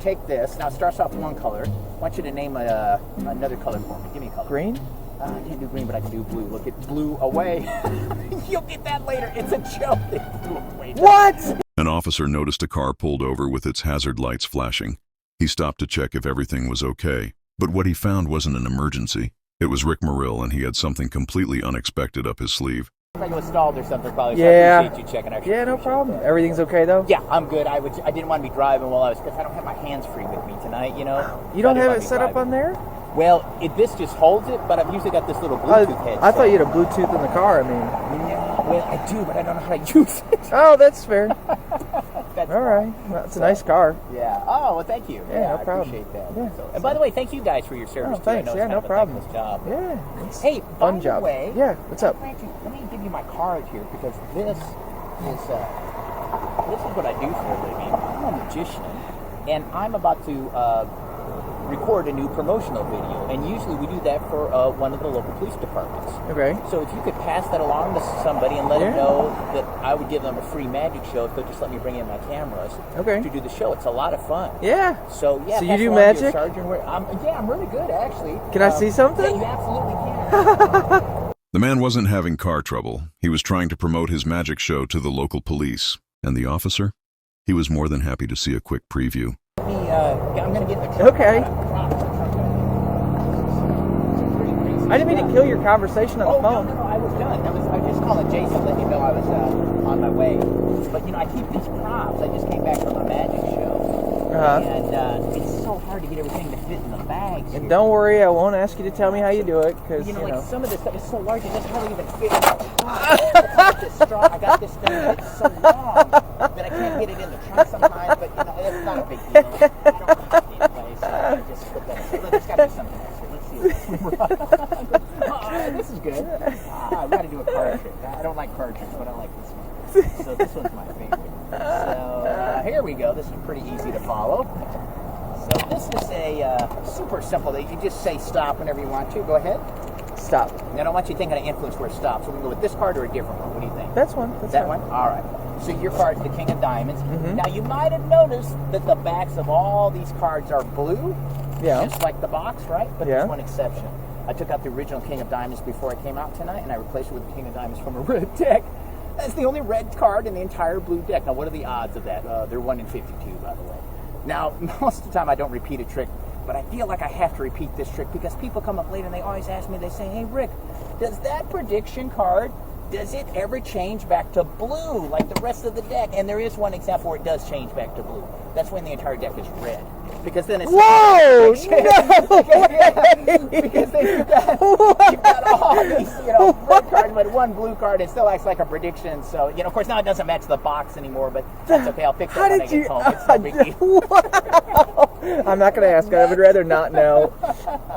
Take this. Now it starts off one color. I want you to name another color for me. Give me a color. Green? I can't do green, but I can do blue. Look, it blew away. You'll get that later. It's a joke. It blew away. What? An officer noticed a car pulled over with its hazard lights flashing. He stopped to check if everything was okay. But what he found wasn't an emergency. It was Rick Morril, and he had something completely unexpected up his sleeve. If I was stalled or something, probably. Yeah. So I appreciate you checking. Yeah, no problem. Everything's okay though? Yeah, I'm good. I didn't want to be driving while because I don't have my hands free with me tonight, you know. You don't have it set up on there? Well, this just holds it, but I've usually got this little Bluetooth headset. I thought you had a Bluetooth in the car, I mean. Yeah, well, I do, but I don't know how to use it. Oh, that's fair. That's all right. Well, it's a nice car. Yeah. Oh, well, thank you. Yeah, no problem. I appreciate that. Yeah. So, and by the way, thank you guys for your service, Oh, thanks. too. I know Yeah, it's no kind problem. of a thankless job. Yeah. It's Hey, fun by job. the way, Yeah, what's up? Let me give you my card here because this is what I do for a living. I'm a magician, and I'm about to record a new promotional video, and usually we do that for one of the local police departments. Okay. So if you could pass that along to somebody and let them know that I would give them a free magic show if they'll just let me bring in my cameras to do the show. It's a lot of fun. Yeah. So yeah. So you do magic? I'm really good actually. Can I see something? Yeah, you absolutely can. The man wasn't having car trouble. He was trying to promote his magic show to the local police. And the officer? He was more than happy to see a quick preview. I'm going to get in the truck. Okay. I didn't mean to kill your conversation on the phone. No, I was done. I was just calling Jason, letting you know I was on my way. But, I keep these props. I just came back from a magic show. And it's so hard to get everything to fit in the bags. And don't worry, I won't ask you to tell me how you do it. Because like some of this stuff is so large, it doesn't hardly even fit in the trunk. I got this thing that's so long that I can't get it in the trunk sometimes. But, it's not a big deal. I don't have to anyway, so I just put that in. There's got to be something else here. Let's see. This is good. I've got to do a card trick. I don't like card tricks, but I like this one. So this one's my favorite. So here we go. This is pretty easy to follow. So this is a super simple. You just say stop whenever you want to. Go ahead. Stop. And I don't want you thinking of influence where it stops. So we can go with this card or a different one. What do you think? That's one. That one? All right. So your card's the King of Diamonds. Now you might have noticed that the backs of all these cards are blue. Yeah. Just like the box, right? But there's one exception. I took out the original King of Diamonds before I came out tonight, and I replaced it with the King of Diamonds from a red deck. That's the only red card in the entire blue deck. Now, what are the odds of that? They're 1 in 52, by the way. Now, most of the time I don't repeat a trick, but I feel like I have to repeat this trick because people come up later and they always ask me, they say, hey, Rick, does that prediction card, does it ever change back to blue like the rest of the deck? And there is one example where it does change back to blue. That's when the entire deck is red. Because then it's... Whoa! Because then you've got all these, red cards, but one blue card, it still acts like a prediction. So, of course, now it doesn't match the box anymore, but that's okay. I'll fix it when I get home. It's no big deal. Wow. I'm not going to ask. I would rather not know.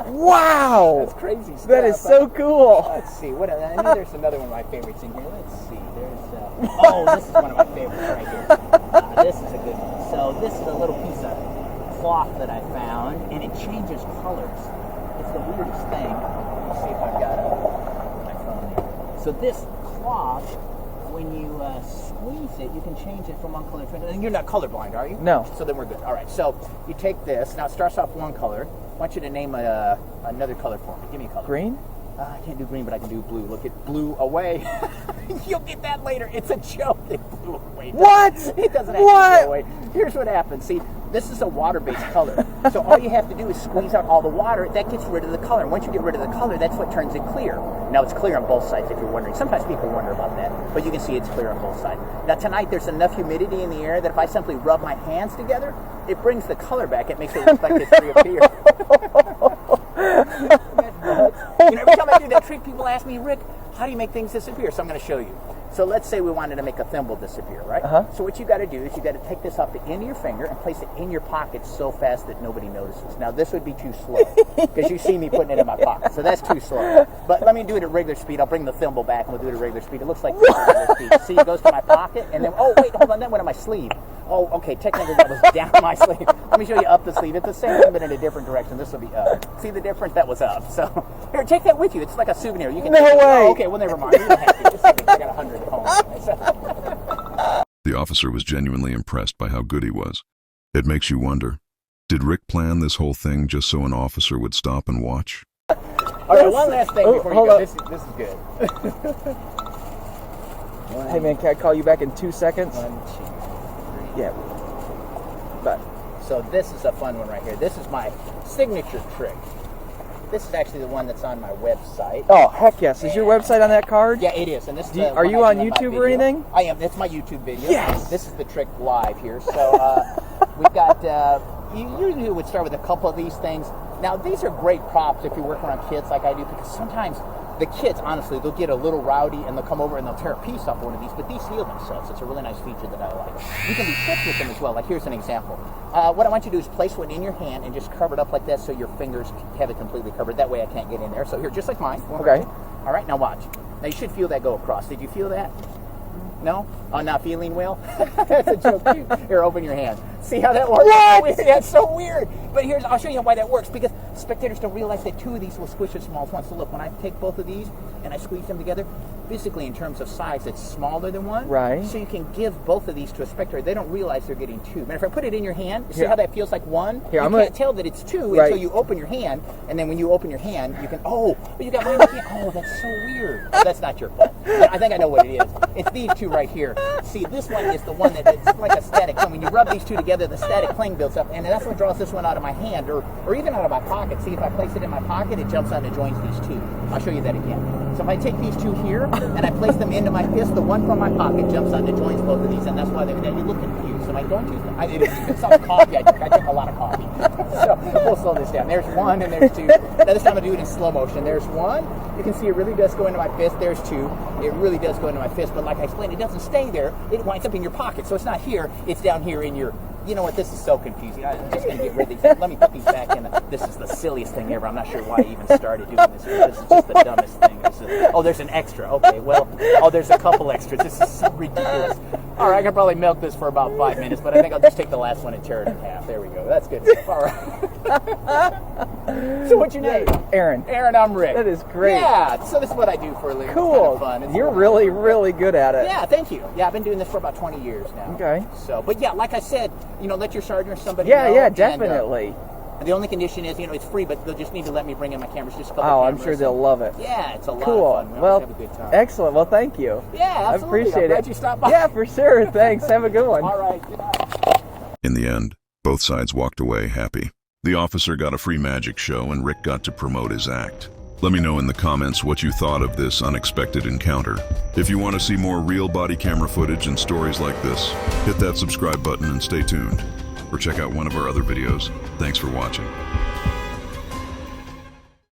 Wow. That's crazy stuff. That is so cool. Let's see. I know there's another one of my favorites in here. Let's see. There's... this is one of my favorites right here. This is a good one. So this is a little piece of cloth that I found, and it changes colors. It's the weirdest thing. Let's see if I've got my phone here. So this cloth, when you squeeze it, you can change it from one color to another. And you're not colorblind, are you? No. So then we're good. All right. So you take this. Now it starts off one color. I want you to name another color for me. Give me a color. Green? I can't do green, but I can do blue. Look, it blew away. You'll get that later. It's a joke. It blew away. What? It doesn't actually blow away. Here's what happens. See, this is a water-based color. So all you have to do is squeeze out all the water. That gets rid of the color. And once you get rid of the color, that's what turns it clear. Now, it's clear on both sides, if you're wondering. Sometimes people wonder about that. But you can see it's clear on both sides. Now, tonight, there's enough humidity in the air that if I simply rub my hands together, it brings the color back. It makes it look like it's reappeared. Every time I do that trick, people ask me, Rick, how do you make things disappear? So I'm going to show you. So let's say we wanted to make a thimble disappear, right? So what you got to do is you got to take this off the end of your finger and place it in your pocket so fast that nobody notices. Now this would be too slow because you see me putting it in my pocket, so that's too slow. But let me do it at regular speed. I'll bring the thimble back and we'll do it at regular speed. It looks like regular speed. See, it goes to my pocket and then wait, hold on, that went on my sleeve. Oh, okay, technically that was down my sleeve. Let me show you up the sleeve. It's the same thing but in a different direction. This will be up. See the difference? That was up. So here, take that with you. It's like a souvenir. You can no way. Oh, okay, well never mind. You don't have to. Just I got 100 at home. The officer was genuinely impressed by how good he was. It makes you wonder, Did Rick plan this whole thing just so an officer would stop and watch? All right, one last thing before you go. This is good. Hey man, can I call you back in 2 seconds? 1, 2, 3. Yeah. But So this is a fun one right here. This is my signature trick. This is actually the one that's on my website. oh heck yes! Is your website on that card? Yeah, it is. And this is Are you on YouTube or anything? I am. It's my YouTube video. Yes. This is the trick live here. So we've got. You usually would start with a couple of these things. Now these are great props if you're working on kids like I do, because sometimes the kids, honestly, they'll get a little rowdy and they'll come over and they'll tear a piece off one of these, but these heal themselves. It's a really nice feature that I like. You can be tricked with them as well. Like here's an example. What I want you to do is place one in your hand and just cover it up like that so your fingers have it completely covered. That way I can't get in there. So here, just like mine. Okay. All right, now watch. Now you should feel that go across. Did you feel that? No? Oh, not feeling well? That's a joke. Here, open your hand. See how that works? What? That's so weird. But I'll show you why that works, because spectators don't realize that 2 of these will squish as small as one. So look, when I take both of these and I squeeze them together, physically in terms of size, it's smaller than one. Right. So you can give both of these to a spectator. They don't realize they're getting 2. But if I put it in your hand, see how that feels like 1? Here, you can't tell that it's 2 until you open your hand. And then when you open your hand, you can, you got mine in your hand. Oh, that's so weird. That's not your fault. I think I know what it is. It's these 2 right here. See, this one is the one that's like a static cling. When you rub these 2 together, the static cling builds up, and that's what draws this one out of my hand, or even out of my pocket. See, if I place it in my pocket, it jumps on and joins these 2. I'll show you that again. So if I take these 2 here, and I place them into my fist, the one from my pocket jumps on and joins both of these, and that's why you look confused. So don't use them. It's all coffee. I drink a lot of coffee. So we'll slow this down. There's 1 and there's 2. Now this time I'm going to do it in slow motion. There's 1. You can see it really does go into my fist. There's 2. It really does go into my fist, but like I explained, it doesn't stay there. It winds up in your pocket. So it's not here. It's down here in your... You know what? This is so confusing. I'm just going to get rid of these. Let me put these back in. This is the silliest thing ever. I'm not sure why I even started doing this. This is just the dumbest thing. There's an extra. Okay, well, there's a couple extras. This is so ridiculous. All right, I can probably milk this for about 5 minutes, but I think I'll just take the last one and tear it in half. There we go. That's good. All right. So what's your name? Aaron. Aaron, I'm Rick. That is great. Yeah, so this is what I do for a living. Cool. It's kind of fun. It's You're really, really good at it. Yeah, thank you. Yeah, I've been doing this for about 20 years now. Okay. So, but yeah, like I said, let your sergeant or somebody Yeah, know. yeah, definitely. And the only condition is, it's free, but they'll just need to let me bring in my cameras. Just a couple Oh, I'm cameras. sure they'll love it. Yeah, it's a lot Cool. of fun. We Well, always have a good time. Excellent. Well, thank you. Yeah, absolutely. I appreciate I'm glad it. you stopped by. Yeah, for sure. Thanks. Have a good one. All right. Good night. In the end, both sides walked away happy. The officer got a free magic show and Rick got to promote his act. Let me know in the comments what you thought of this unexpected encounter. If you want to see more real body camera footage and stories like this, hit that subscribe button and stay tuned. Or check out one of our other videos. Thanks for watching.